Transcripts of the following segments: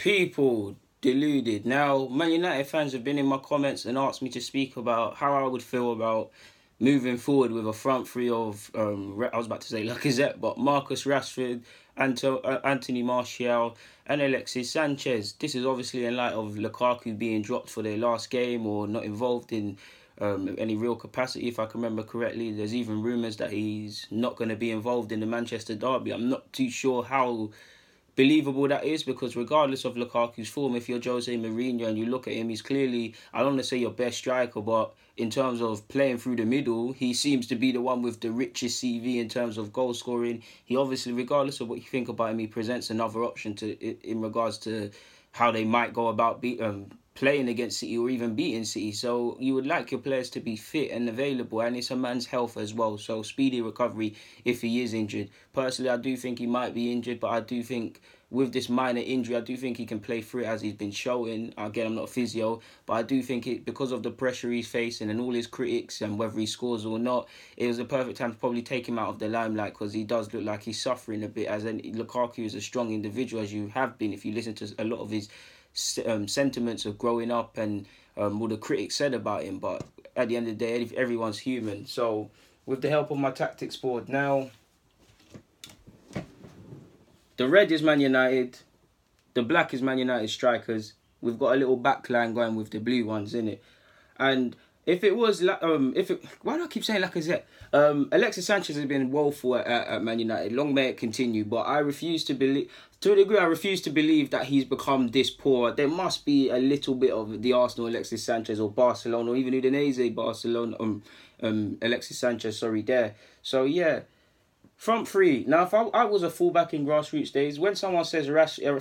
People deluded. Now, Man United fans have been in my comments and asked me to speak about how I would feel about moving forward with a front three of, I was about to say Lacazette, but Marcus Rashford, Anthony Martial and Alexis Sanchez. This is obviously in light of Lukaku being dropped for their last game or not involved in any real capacity, if I can remember correctly. There's even rumours that he's not going to be involved in the Manchester derby. I'm not too sure how believable that is, because regardless of Lukaku's form, if you're Jose Mourinho and you look at him, he's clearly, I don't want to say your best striker, but in terms of playing through the middle, he seems to be the one with the richest CV in terms of goal scoring. He obviously, regardless of what you think about him, he presents another option in regards to how they might go about playing against City or even beating City. So you would like your players to be fit and available, and it's a man's health as well. So speedy recovery if he is injured. Personally, I do think he might be injured, but I do think with this minor injury, I do think he can play through it as he's been showing. Again, I'm not a physio, but I do think because of the pressure he's facing and all his critics and whether he scores or not, it was a perfect time to probably take him out of the limelight, because he does look like he's suffering a bit. Lukaku is a strong individual, as you have been if you listen to a lot of his sentiments of growing up and what the critics said about him. But at the end of the day, everyone's human. So with the help of my tactics board now, the red is Man United, the black is Man United strikers. We've got a little backline going with the blue ones in it. And if it was why do I keep saying Lacazette? Alexis Sanchez has been woeful at Man United. Long may it continue, but I refuse to believe, to a degree, I refuse to believe that he's become this poor. There must be a little bit of the Arsenal Alexis Sanchez or Barcelona or even Udinese Barcelona Alexis Sanchez, there. So yeah. Front three. Now, if I was a fullback in grassroots days, when someone says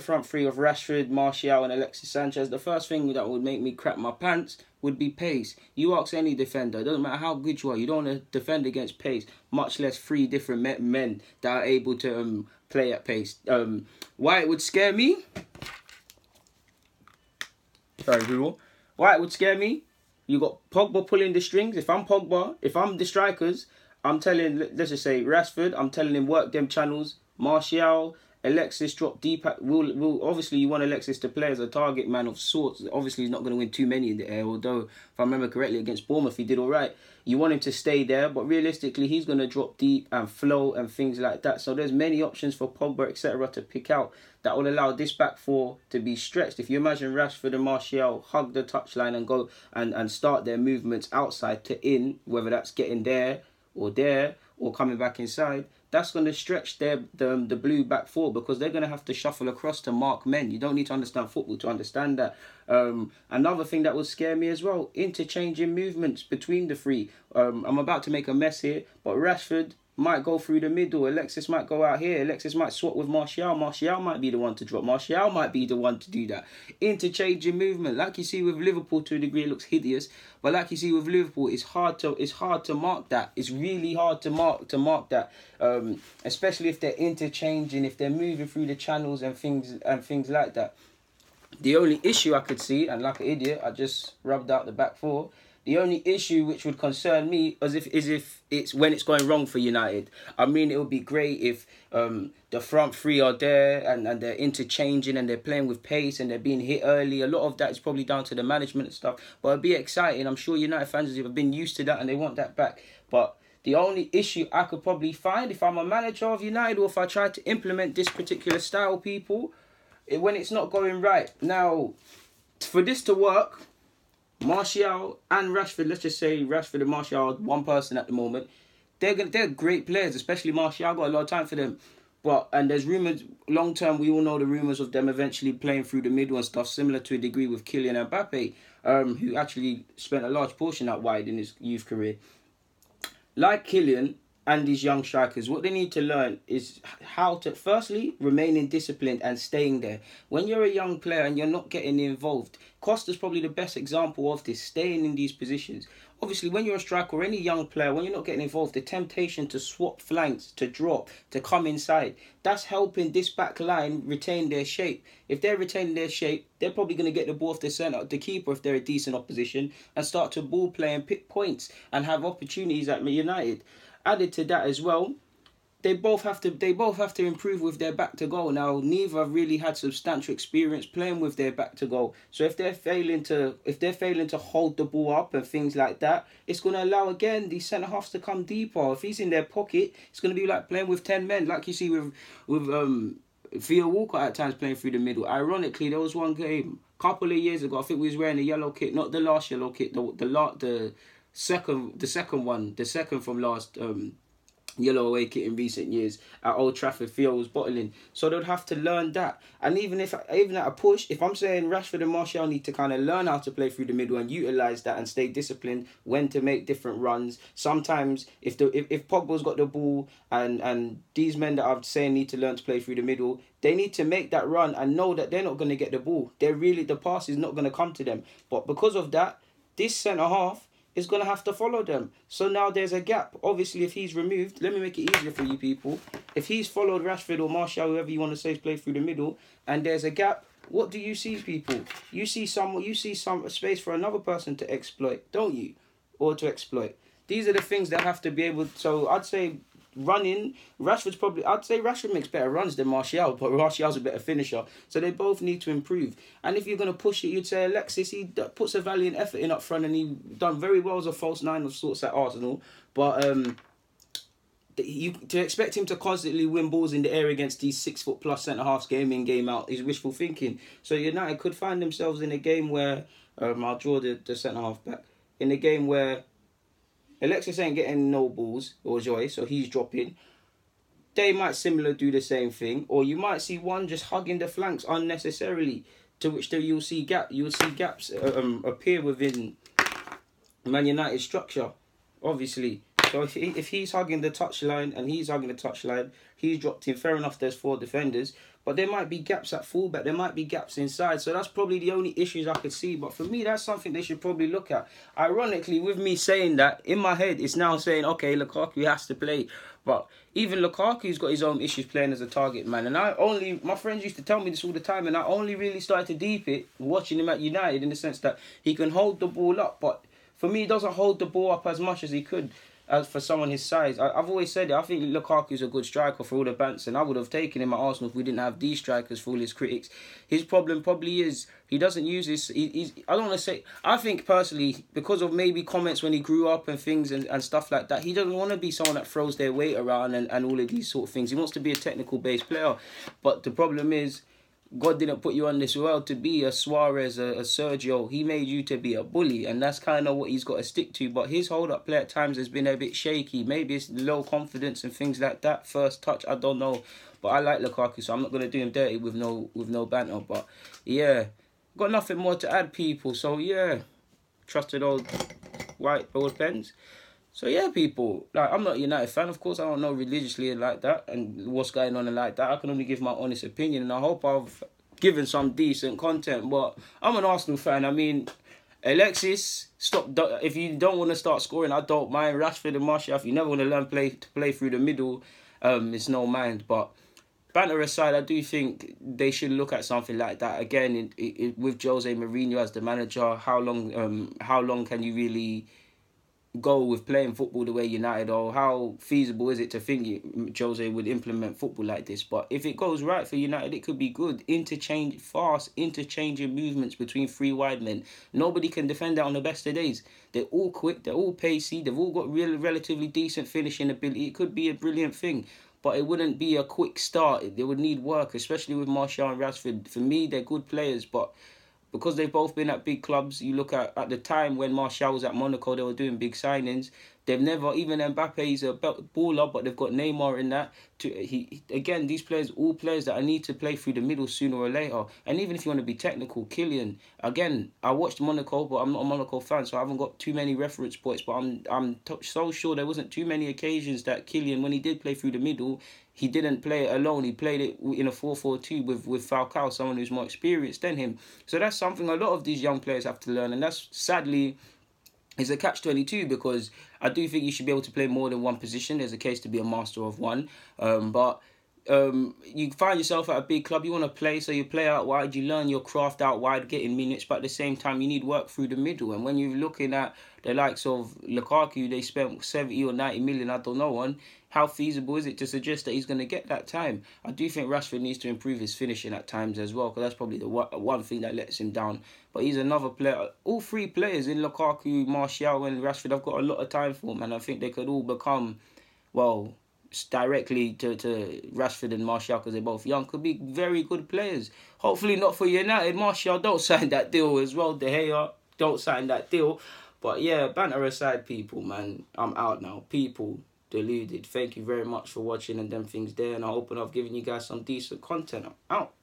front three of Rashford, Martial and Alexis Sanchez, the first thing that would make me crap my pants would be pace. You ask any defender, it doesn't matter how good you are, you don't want to defend against pace, much less three different men that are able to play at pace. Why it would scare me? Sorry, Google. Why it would scare me? You got Pogba pulling the strings. If I'm Pogba, if I'm the strikers, I'm telling, let's just say Rashford, I'm telling him work them channels. Martial, Alexis drop deep. We'll obviously you want Alexis to play as a target man of sorts. Obviously he's not going to win too many in the air, although if I remember correctly against Bournemouth he did all right. You want him to stay there, but realistically he's going to drop deep and flow and things like that. So there's many options for Pogba, etc. to pick out that will allow this back four to be stretched. If you imagine Rashford and Martial hug the touchline and go and start their movements outside to in, whether that's getting there or coming back inside, that's going to stretch the blue back four, because they're going to have to shuffle across to mark men. You don't need to understand football to understand that. Another thing that would scare me as well, interchanging movements between the three. I'm about to make a mess here, but Rashford might go through the middle. Alexis might go out here. Alexis might swap with Martial. Martial might be the one to drop. Martial might be the one to do that. Interchanging movement, like you see with Liverpool to a degree, it looks hideous. But like you see with Liverpool, it's hard to mark that. It's really hard to mark that. Especially if they're interchanging, if they're moving through the channels and things like that. The only issue I could see, and like an idiot, I just rubbed out the back four. The only issue which would concern me is if it's when it's going wrong for United. I mean, it would be great if the front three are there and they're interchanging and they're playing with pace and they're being hit early. A lot of that is probably down to the management and stuff. But it'd be exciting. I'm sure United fans have been used to that and they want that back. But the only issue I could probably find if I'm a manager of United, or if I try to implement this particular style, when it's not going right. Now, for this to work, Martial and Rashford, let's just say Rashford and Martial are one person at the moment. They're great players, especially Martial. I've got a lot of time for them. And there's rumours, long term, we all know the rumours of them eventually playing through the middle and stuff, similar to a degree with Kylian and Mbappe, who actually spent a large portion out wide in his youth career. Like Kylian and these young strikers, what they need to learn is how to, firstly, remaining disciplined and staying there. When you're a young player and you're not getting involved, Costa's probably the best example of this, staying in these positions. Obviously, when you're a striker or any young player, when you're not getting involved, the temptation to swap flanks, to drop, to come inside, that's helping this back line retain their shape. If they're retaining their shape, they're probably going to get the ball off the centre, the keeper if they're a decent opposition, and start to ball play and pick points and have opportunities at United. Added to that as well, they both have to improve with their back to goal. Now, neither really had substantial experience playing with their back to goal. So if they're failing to hold the ball up and things like that, it's going to allow again these centre halves to come deeper. If he's in their pocket, it's going to be like playing with 10 men, like you see with Theo Walcott at times playing through the middle. Ironically, there was one game a couple of years ago. I think we was wearing a yellow kit, not the last yellow kit, the second from last yellow away kit in recent years at Old Trafford. Theo was bottling, so they'd have to learn that. And even at a push, if I'm saying Rashford and Martial need to kind of learn how to play through the middle and utilise that and stay disciplined when to make different runs. Sometimes if Pogba's got the ball and these men that I'm saying need to learn to play through the middle, they need to make that run and know that they're not going to get the ball. The pass is not going to come to them. But because of that, this centre half is going to have to follow them. So now there's a gap. Obviously, if he's removed, let me make it easier for you people. If he's followed Rashford or Martial, whoever you want to say, play through the middle, and there's a gap, what do you see, people? You see some space for another person to exploit, don't you? Or to exploit. These are the things that have to be able. So I'd say running, I'd say Rashford makes better runs than Martial, but Martial's a better finisher. So they both need to improve. And if you're going to push it, you'd say Alexis, he puts a valiant effort in up front and he done very well as a false nine of sorts at Arsenal. But to expect him to constantly win balls in the air against these 6 foot plus centre halves game in, game out is wishful thinking. So United could find themselves in a game where, I'll draw the centre half back, in a game where Alexis ain't getting no balls or joy, so he's dropping. They might similar do the same thing, or you might see one just hugging the flanks unnecessarily, to which you'll see gaps appear within Man United's structure, obviously. So if he's hugging the touchline and he's hugging the touchline, he's dropped in. Fair enough, there's 4 defenders. But there might be gaps at fullback. There might be gaps inside. So that's probably the only issues I could see. But for me, that's something they should probably look at. Ironically, with me saying that, in my head, it's now saying, okay, Lukaku has to play. But even Lukaku's got his own issues playing as a target man. And my friends used to tell me this all the time, and I only really started to deep it watching him at United, in the sense that he can hold the ball up. But for me, he doesn't hold the ball up as much as he could. As for someone his size, I've always said it. I think Lukaku's a good striker for all the bants, and I would have taken him at Arsenal if we didn't have these strikers for all his critics. His problem probably is he doesn't use this. I don't want to say. I think personally, because of maybe comments when he grew up and things and stuff like that, he doesn't want to be someone that throws their weight around and all of these sort of things. He wants to be a technical based player, but the problem is, God didn't put you on this world to be a Suarez, a Sergio. He made you to be a bully, and that's kind of what he's got to stick to. But his hold-up play at times has been a bit shaky. Maybe it's low confidence and things like that. First touch, I don't know. But I like Lukaku, so I'm not going to do him dirty with no banter. But yeah, got nothing more to add, people. So yeah, trusted old white old pens. So yeah, people, like, I'm not a United fan. Of course, I don't know religiously like that and what's going on and like that. I can only give my honest opinion, and I hope I've given some decent content. But I'm an Arsenal fan. I mean, Alexis, stop. If you don't want to start scoring, I don't mind. Rashford and Martial, if you never want to learn to play through the middle, it's no mind. But banter aside, I do think they should look at something like that again. With Jose Mourinho as the manager, how long can you really go with playing football the way United, or how feasible is it to think Jose would implement football like this? But if it goes right for United, it could be good. Interchanging movements between 3 wide men. Nobody can defend that on the best of days. They're all quick, they're all pacey, they've all got relatively decent finishing ability. It could be a brilliant thing, but it wouldn't be a quick start. They would need work, especially with Martial and Rashford. For me, they're good players, but because they've both been at big clubs, you look at the time when Martial was at Monaco, they were doing big signings. They've never, even Mbappe's a baller, but they've got Neymar in that. Again, these players, all players that I need to play through the middle sooner or later. And even if you want to be technical, Kylian, again, I watched Monaco, but I'm not a Monaco fan, so I haven't got too many reference points. But I'm so sure there wasn't too many occasions that Kylian, when he did play through the middle, he didn't play it alone. He played it in a 4-4-2 with Falcao, someone who's more experienced than him. So that's something a lot of these young players have to learn. And that's, sadly, is a catch-22, because I do think you should be able to play more than one position. There's a case to be a master of one. But You find yourself at a big club, you want to play, so you play out wide, you learn your craft out wide, getting minutes, but at the same time, you need work through the middle. And when you're looking at the likes of Lukaku, they spent 70 or 90 million, I don't know, on, how feasible is it to suggest that he's going to get that time? I do think Rashford needs to improve his finishing at times as well, because that's probably the one thing that lets him down. But he's another player. All three players in Lukaku, Martial and Rashford, I've got a lot of time for them, and I think they could all become, well, directly to Rashford and Martial, because they're both young, could be very good players. Hopefully not for United. Martial, don't sign that deal as well. De Gea, don't sign that deal. But yeah, banter aside, people, man, I'm out now. People, deluded. Thank you very much for watching and them things there, and I hope I've given you guys some decent content. I'm out.